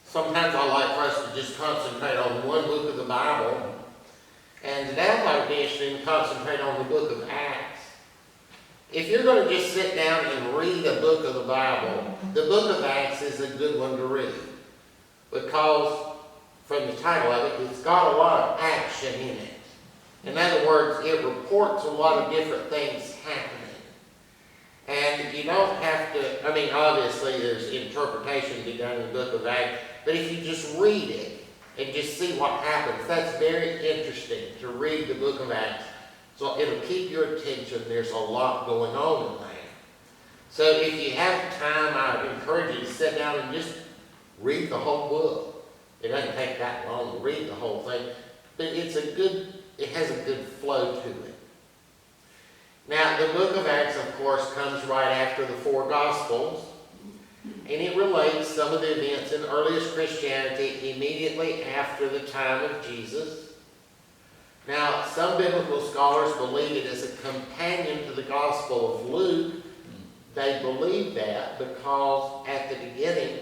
Sometimes I like for us to just concentrate on one book of the Bible. And today I'd like to be interested in concentrate on the book of Acts. If you're going to just sit down and read a book of the Bible, the book of Acts is a good one to read. Because from the title of it, it's got a lot of action in it. In other words, it reports a lot of different things happening. And you don't have to, obviously there's interpretation to be done in the book of Acts, but if you just read it and just see what happens, that's very interesting to read the book of Acts. So it'll keep your attention. There's a lot going on in there. So if you have time, I would encourage you to sit down and just read the whole book. It doesn't take that long to read the whole thing, but it has a good flow to it. Now, the book of Acts, of course, comes right after the four Gospels, and it relates some of the events in earliest Christianity immediately after the time of Jesus. Now, some biblical scholars believe it is a companion to the Gospel of Luke. They believe that because at the beginning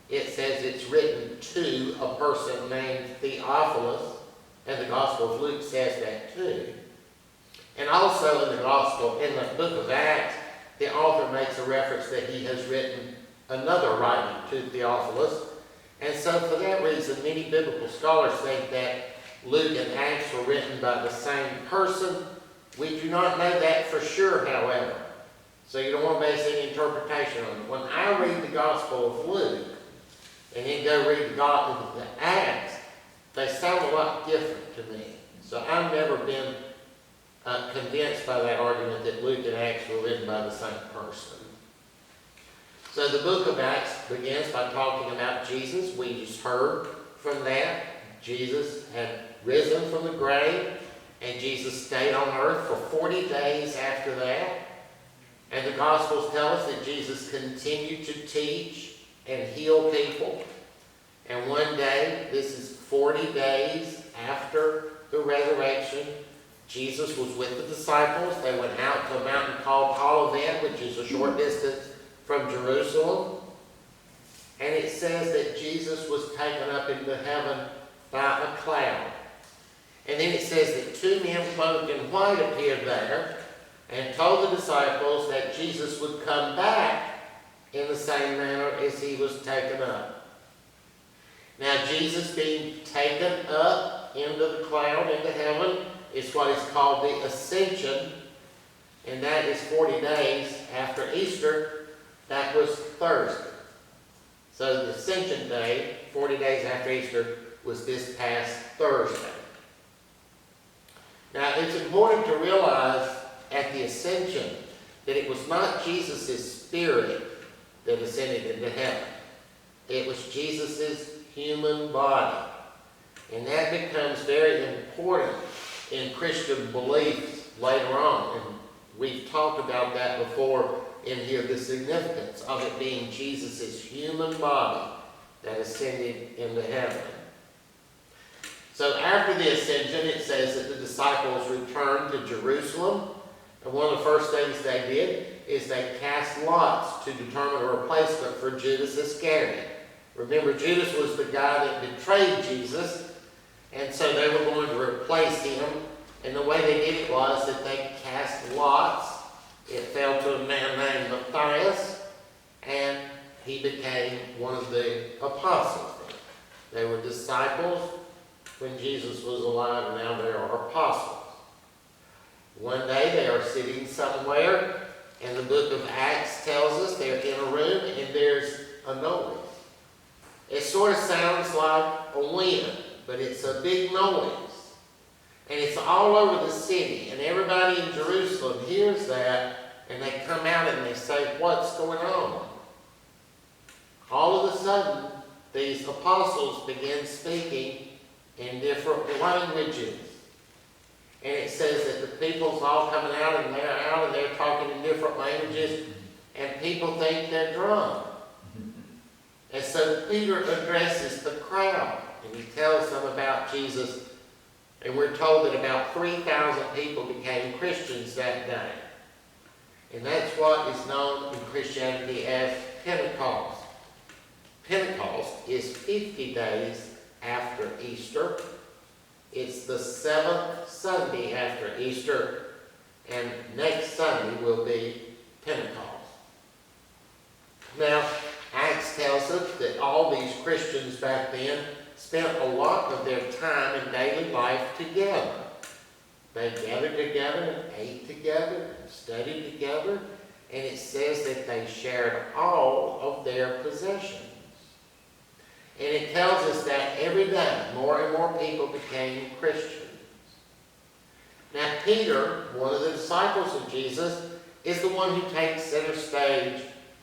it says it's written to a person named Theophilus, and the Gospel of Luke says that too. And also in the book of Acts, the author makes a reference that he has written another writing to Theophilus. And so for that reason, many biblical scholars think that Luke and Acts were written by the same person. We do not know that for sure, however. So you don't want to base any interpretation on it. When I read the Gospel of Luke, and then go read the Acts, they sound a lot different to me. So I've never been convinced by that argument that Luke and Acts were written by the same person. So the book of Acts begins by talking about Jesus. We just heard from that. Jesus had risen from the grave, and Jesus stayed on earth for 40 days after that. And the Gospels tell us that Jesus continued to teach and heal people. And one day, this is 40 days after the resurrection, Jesus was with the disciples. They went out to a mountain called Olivet, which is a short distance from Jerusalem. And it says that Jesus was taken up into heaven by a cloud. And then it says that two men clothed in white appeared there and told the disciples that Jesus would come back in the same manner as he was taken up. Now, Jesus being taken up into the cloud, into heaven, is what is called the Ascension, and that is 40 days after Easter. That was Thursday. So the Ascension Day, 40 days after Easter, was this past Thursday. Now, it's important to realize at the Ascension that it was not Jesus' spirit that ascended into heaven. It was Jesus' human body. And that becomes very important in Christian beliefs later on. And we've talked about that before in here, the significance of it being Jesus' human body that ascended into heaven. So after the ascension, it says that the disciples returned to Jerusalem. And one of the first things they did is they cast lots to determine a replacement for Judas Iscariot. Remember, Judas was the guy that betrayed Jesus, and so they were going to replace him. And the way they did it was that they cast lots. It fell to a man named Matthias, and he became one of the apostles. They were disciples when Jesus was alive, and now they are apostles. One day they are sitting somewhere, and the book of Acts tells us they're in a room, and there's a noise. It sort of sounds like a wind, but it's a big noise. And it's all over the city, and everybody in Jerusalem hears that, and they come out and they say, "What's going on?" All of a sudden, these apostles begin speaking in different languages. And it says that the people's all coming out and they're talking in different languages, and people think they're drunk. And so Peter addresses the crowd, and he tells them about Jesus. And we're told that about 3,000 people became Christians that day. And that's what is known in Christianity as Pentecost. Pentecost is 50 days after Easter. It's the 7th Sunday after Easter, and next Sunday will be Pentecost. Now, Acts tells us that all these Christians back then spent a lot of their time in daily life together. They gathered together and ate together and studied together, and it says that they shared all of their possessions. And it tells us that every day more and more people became Christians. Now Peter, one of the disciples of Jesus, is the one who takes center stage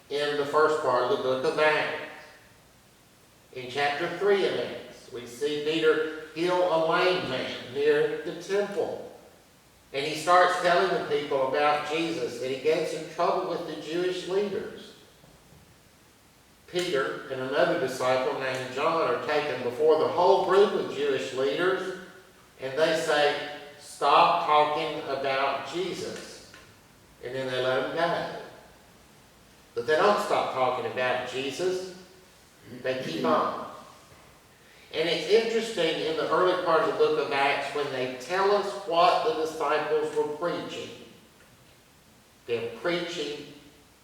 in the first part of the book of Acts. In chapter 3 of Acts, we see Peter heal a lame man near the temple. And he starts telling the people about Jesus, and he gets in trouble with the Jewish leaders. Peter and another disciple named John are taken before the whole group of Jewish leaders, and they say, "Stop talking about Jesus." And then they let him go. But they don't stop talking about Jesus. They keep on. And it's interesting in the early part of the book of Acts when they tell us what the disciples were preaching. They're preaching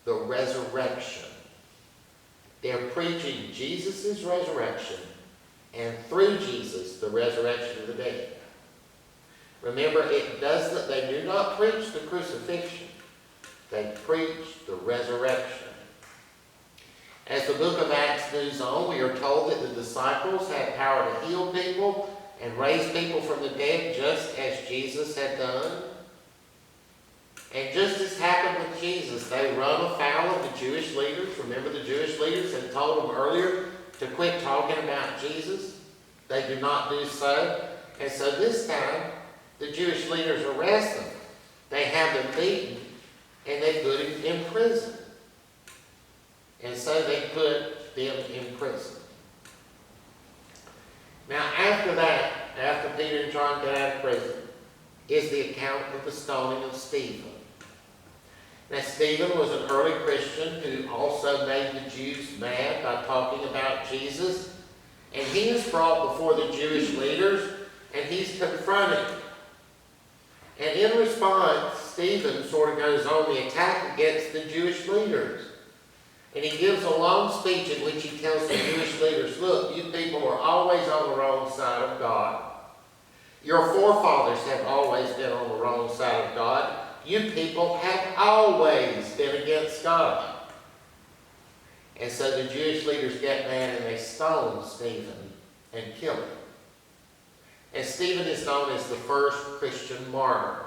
the resurrection. They're preaching Jesus' resurrection, and through Jesus, the resurrection of the dead. Remember, they do not preach the crucifixion. They preach the resurrection. As the book of Acts moves on, we are told that the disciples had power to heal people and raise people from the dead just as Jesus had done. And just as happened with Jesus, they run afoul of the Jewish leaders. Remember, the Jewish leaders had told them earlier to quit talking about Jesus. They do not do so. And so this time, the Jewish leaders arrest them. They have them beaten, and they put him in prison. And so they put them in prison. Now after that, after Peter and John got out of prison, is the account of the stoning of Stephen. Now Stephen was an early Christian who also made the Jews mad by talking about Jesus. And he is brought before the Jewish leaders, and he's confronted. And in response, Stephen sort of goes on the attack against the Jewish leaders. And he gives a long speech in which he tells the Jewish leaders, "Look, you people are always on the wrong side of God. Your forefathers have always been on the wrong side of God. You people have always been against God." And so the Jewish leaders get mad and they stone Stephen and kill him. And Stephen is known as the first Christian martyr.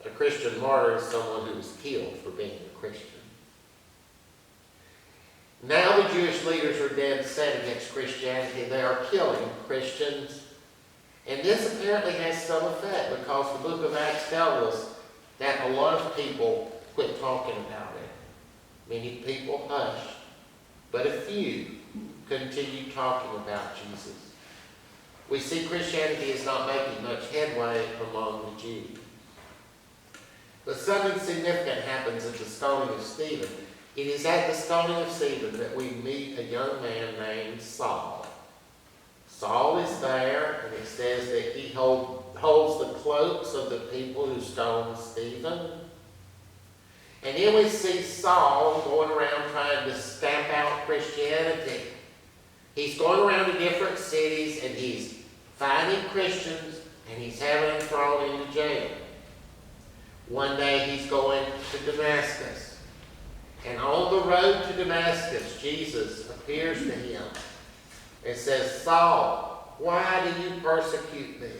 A Christian martyr is someone who was killed for being a Christian. Now the Jewish leaders are dead set against Christianity. They are killing Christians. And this apparently has some effect, because the book of Acts tells us that a lot of people quit talking about it. Many people hushed, but a few continued talking about Jesus. We see Christianity is not making much headway among the Jews. But something significant happens at the stoning of Stephen. It is at the stoning of Stephen that we meet a young man named Saul. Saul is there, and it says that he holds the cloaks of the people who stoned Stephen. And then we see Saul going around trying to stamp out Christianity. He's going around to different cities, and he's finding Christians, and he's having them thrown into jail. One day he's going to Damascus. And on the road to Damascus, Jesus appears to him and says, "Saul, why do you persecute me?"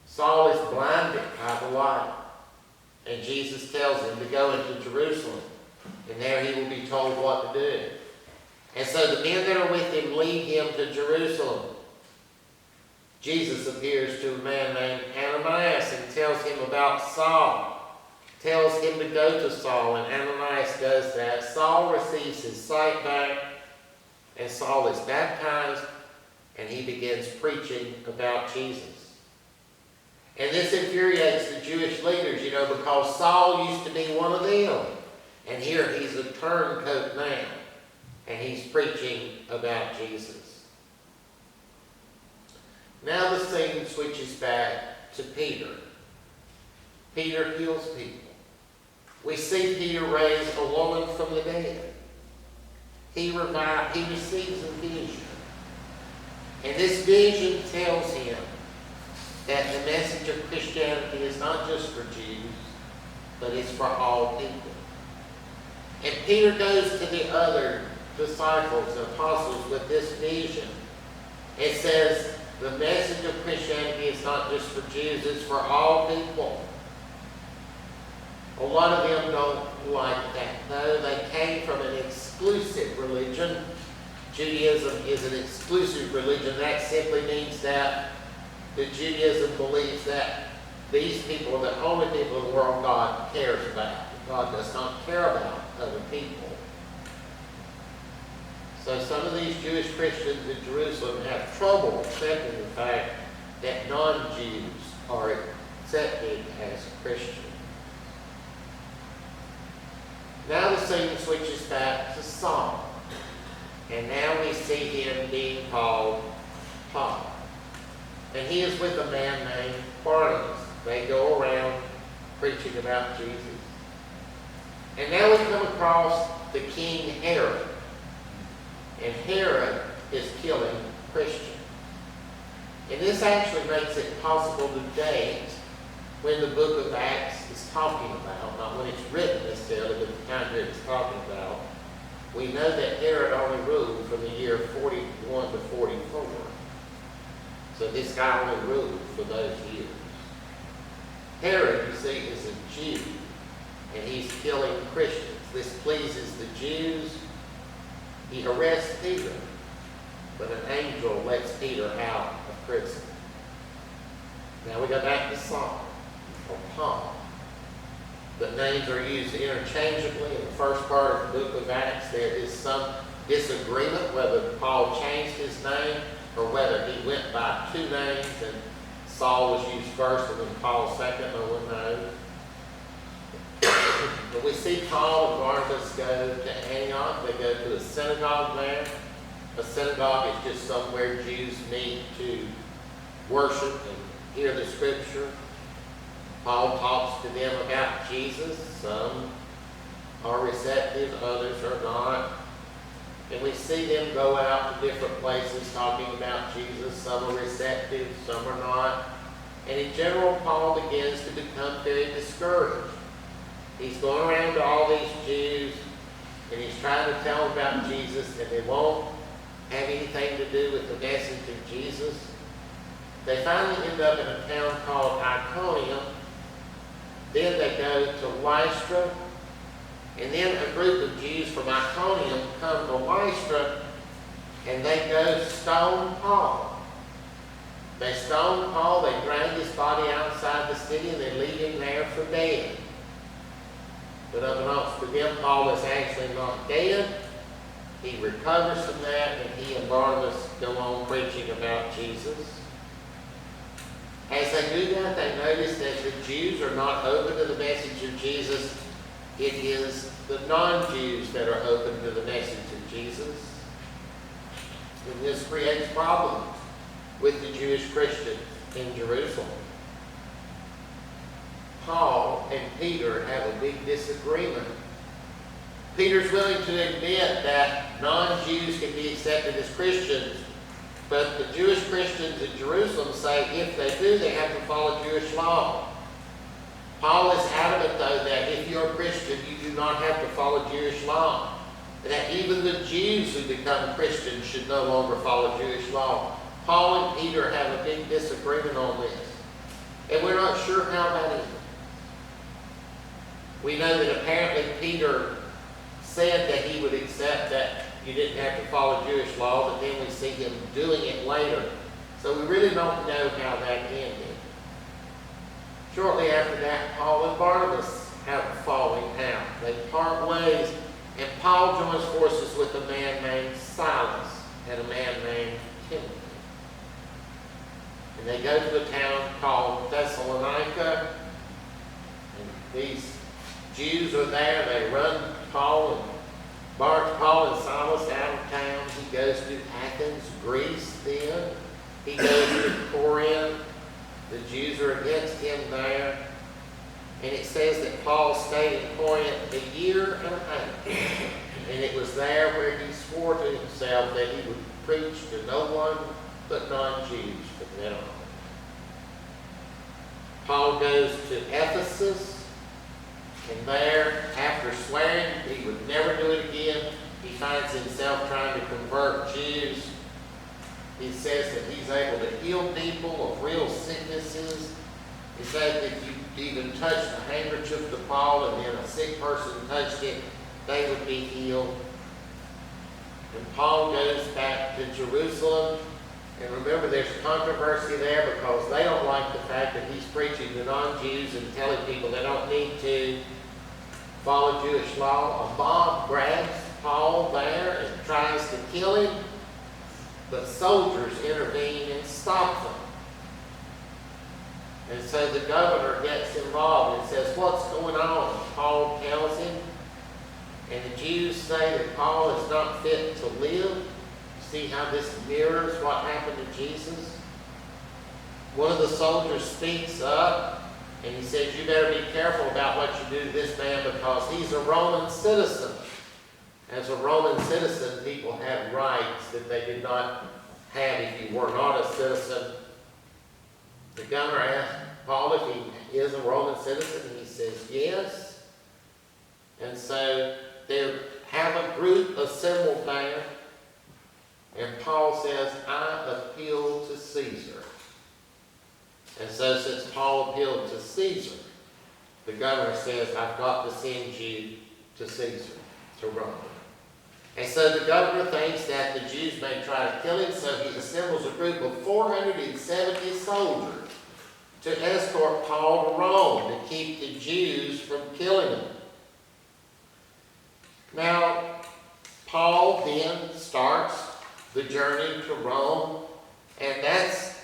Saul is blinded by the light. And Jesus tells him to go into Jerusalem. And there he will be told what to do. And so the men that are with him lead him to Jerusalem. Jesus appears to a man named Ananias and tells him about Saul. Tells him to go to Saul, and Ananias does that. Saul receives his sight back, and Saul is baptized, and he begins preaching about Jesus. And this infuriates the Jewish leaders, because Saul used to be one of them. And here he's a turncoat now. and he's preaching about Jesus. Now the scene switches back to Peter. Peter heals people. We see Peter raise a woman from the dead. He receives a vision. And this vision tells him that the message of Christianity is not just for Jews, but it's for all people. And Peter goes to the other disciples and apostles with this vision. It says the message of Christianity is not just for Jews, it's for all people. A lot of them don't like that. No, they came from an exclusive religion. Judaism is an exclusive religion. That simply means that the Judaism believes that these people are the only people in the world God cares about. God does not care about other people. So some of these Jewish Christians in Jerusalem have trouble accepting the fact that non-Jews are accepted as Christians. Now the scene switches back to Saul. And now we see him being called Paul. And he is with a man named Barnabas. They go around preaching about Jesus. And now we come across the king Herod. And Herod is killing Christians. And this actually makes it possible to date when the book of Acts is talking about, not when it's written necessarily, but the time period it's talking about. We know that Herod only ruled from the year 41 to 44. So this guy only ruled for those years. Herod, you see, is a Jew, and he's killing Christians. This pleases the Jews. He arrests Peter, but an angel lets Peter out of prison. Now we go back to Saul, or Paul. The names are used interchangeably. In the first part of the book of Acts, there is some disagreement whether Paul changed his name or whether he went by two names and Saul was used first and then Paul second. No one knows. But we see Paul and Barnabas go to Antioch. They go to a synagogue there. A synagogue is just somewhere Jews meet to worship and hear the scripture. Paul talks to them about Jesus. Some are receptive, others are not. And we see them go out to different places talking about Jesus. Some are receptive, some are not. And in general, Paul begins to become very discouraged. He's going around to all these Jews, and he's trying to tell them about Jesus, and they won't have anything to do with the message of Jesus. They finally end up in a town called Iconium. Then they go to Lystra, and then a group of Jews from Iconium come to Lystra, and they go stone Paul. They stone Paul, they drag his body outside the city, and they leave him there for dead. But unbeknownst to them, Paul is actually not dead. He recovers from that, and he and Barnabas go on preaching about Jesus. As they do that, they notice that the Jews are not open to the message of Jesus. It is the non-Jews that are open to the message of Jesus. And this creates problems with the Jewish Christians in Jerusalem. Paul and Peter have a big disagreement. Peter's willing to admit that non-Jews can be accepted as Christians, but the Jewish Christians in Jerusalem say if they do, they have to follow Jewish law. Paul is adamant, though, that if you're a Christian, you do not have to follow Jewish law. That even the Jews who become Christians should no longer follow Jewish law. Paul and Peter have a big disagreement on this. And we're not sure how that is. We know that apparently Peter said that he would accept that you didn't have to follow Jewish law, but then we see him doing it later. So we really don't know how that ended. Shortly after that, Paul and Barnabas have a falling out. They part ways, and Paul joins forces with a man named Silas and a man named Timothy. And they go to a town called Thessalonica, and these Jews are there. They run Paul and Paul and Silas out of town. He goes to Athens, Greece then. He goes to Corinth. The Jews are against him there. And it says that Paul stayed in Corinth a year and a half. And it was there where he swore to himself that he would preach to no one but non-Jews from then on. Paul goes to Ephesus, and there, after swearing he would never do it again, he finds himself trying to convert Jews. He says that he's able to heal people of real sicknesses. He said that if you even touched the handkerchief to Paul and then a sick person touched it, they would be healed. And Paul goes back to Jerusalem. And remember, there's controversy there because they don't like the fact that he's preaching to non-Jews and telling people they don't need to follow Jewish law. A mob grabs Paul there and tries to kill him, but soldiers intervene and stop them. And so the governor gets involved and says, "What's going on?" And Paul tells him. And the Jews say that Paul is not fit to live. See how this mirrors what happened to Jesus? One of the soldiers speaks up and he says, "You better be careful about what you do to this man because he's a Roman citizen." As a Roman citizen, people have rights that they did not have if you were not a citizen. The governor asked Paul if he is a Roman citizen, and he says yes. And so they have a group assembled there. And Paul says, "I appeal to Caesar." And so since Paul appealed to Caesar, the governor says, "I've got to send you to Caesar, to Rome." And so the governor thinks that the Jews may try to kill him, so he assembles a group of 470 soldiers to escort Paul to Rome to keep the Jews from killing him. Now, Paul then starts the journey to Rome, and that's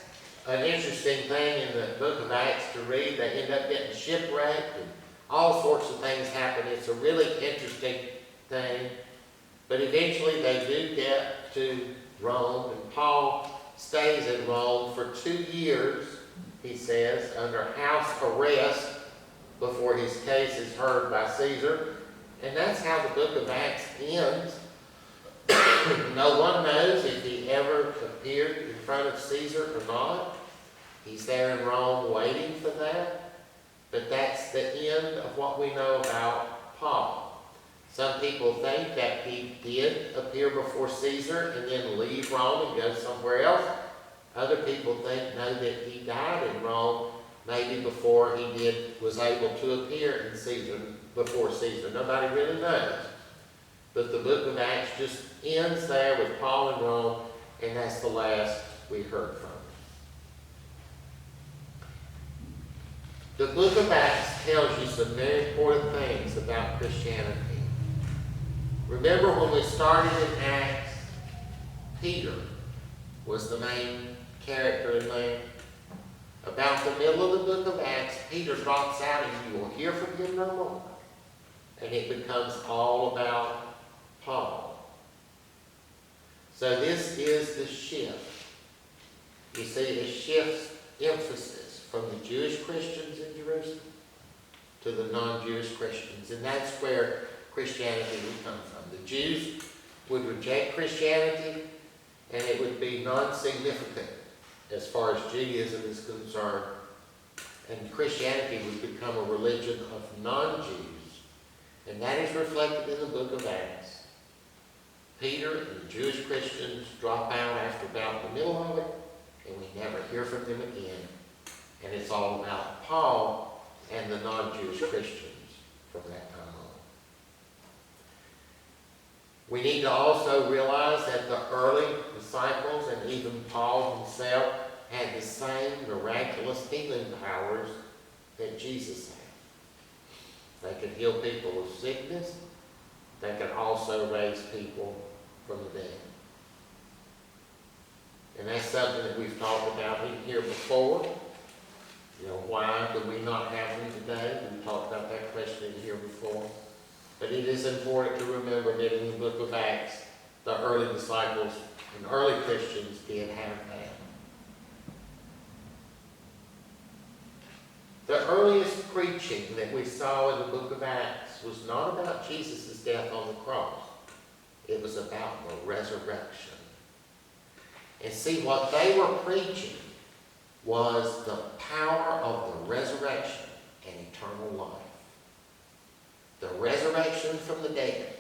an interesting thing in the book of Acts to read. They end up getting shipwrecked and all sorts of things happen. It's a really interesting thing. But eventually they do get to Rome, and Paul stays in Rome for 2 years, he says, under house arrest before his case is heard by Caesar. And that's how the book of Acts ends. No one knows if he ever appeared in front of Caesar or not. He's there in Rome waiting for that. But that's the end of what we know about Paul. Some people think that he did appear before Caesar and then leave Rome and go somewhere else. Other people know that he died in Rome maybe before he was able to appear before Caesar. Nobody really knows. But the book of Acts just ends there with Paul in Rome, and that's the last we heard from him. The book of Acts tells you some very important things about Christianity. Remember when we started in Acts, Peter was the main character in there. About the middle of the book of Acts, Peter drops out and you will hear from him no more. And it becomes all about Paul. So this is the shift. You see, it shifts emphasis from the Jewish Christians in Jerusalem to the non-Jewish Christians. And that's where Christianity would come from. The Jews would reject Christianity, and it would be non-significant as far as Judaism is concerned. And Christianity would become a religion of non-Jews. And that is reflected in the book of Acts. Peter and the Jewish Christians drop out after about the middle of it, and we never hear from them again. And it's all about Paul and the non-Jewish Christians from that time on. We need to also realize that the early disciples and even Paul himself had the same miraculous healing powers that Jesus had. They could heal people with sickness. They could also raise people from the dead. And that's something that we've talked about in here before. You know, why do we not have them today? We talked about that question in here before. But it is important to remember that in the book of Acts, the early disciples and early Christians did have that. The earliest preaching that we saw in the book of Acts was not about Jesus' death on the cross. It was about the resurrection. And see, what they were preaching was the power of the resurrection and eternal life. The resurrection from the dead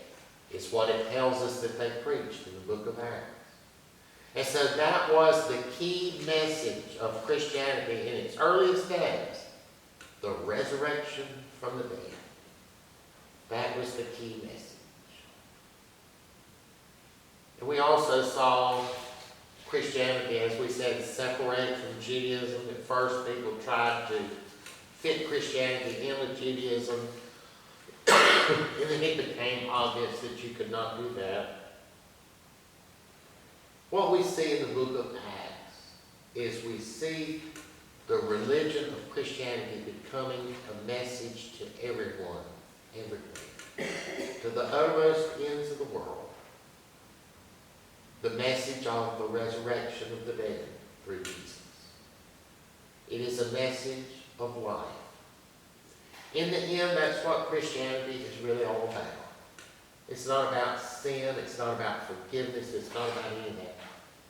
is what it tells us that they preached in the book of Acts. And so that was the key message of Christianity in its earliest days. The resurrection from the dead. That was the key message. And we also saw Christianity, as we said, separate from Judaism. At first, people tried to fit Christianity in with Judaism. And then it became obvious that you could not do that. What we see in the book of Acts is we see the religion of Christianity becoming a message to everyone, everywhere, to the uttermost ends of the world. The message of the resurrection of the dead through Jesus. It is a message of life. In the end, that's what Christianity is really all about. It's not about sin. It's not about forgiveness. It's not about any of that.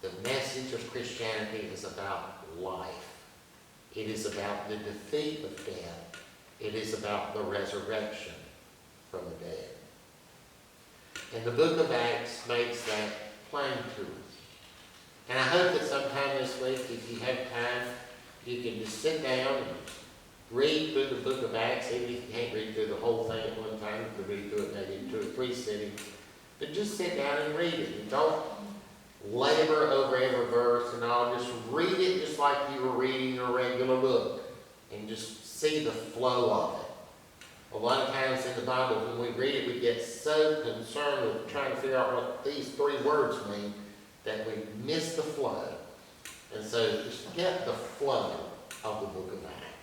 The message of Christianity is about life. It is about the defeat of death. It is about the resurrection from the dead. And the book of Acts makes that plain to us. And I hope that sometime this week, if you have time, you can just sit down and read through the book of Acts. Even if you can't read through the whole thing at one time, you can read through it maybe in 2 or 3 sittings. But just sit down and read it. And don't labor over every verse and all. Just read it just like you were reading a regular book. And just see the flow of it. A lot of times in the Bible, when we read it, we get so concerned with trying to figure out what these 3 words mean that we miss the flow. And so just get the flow of the book of Acts.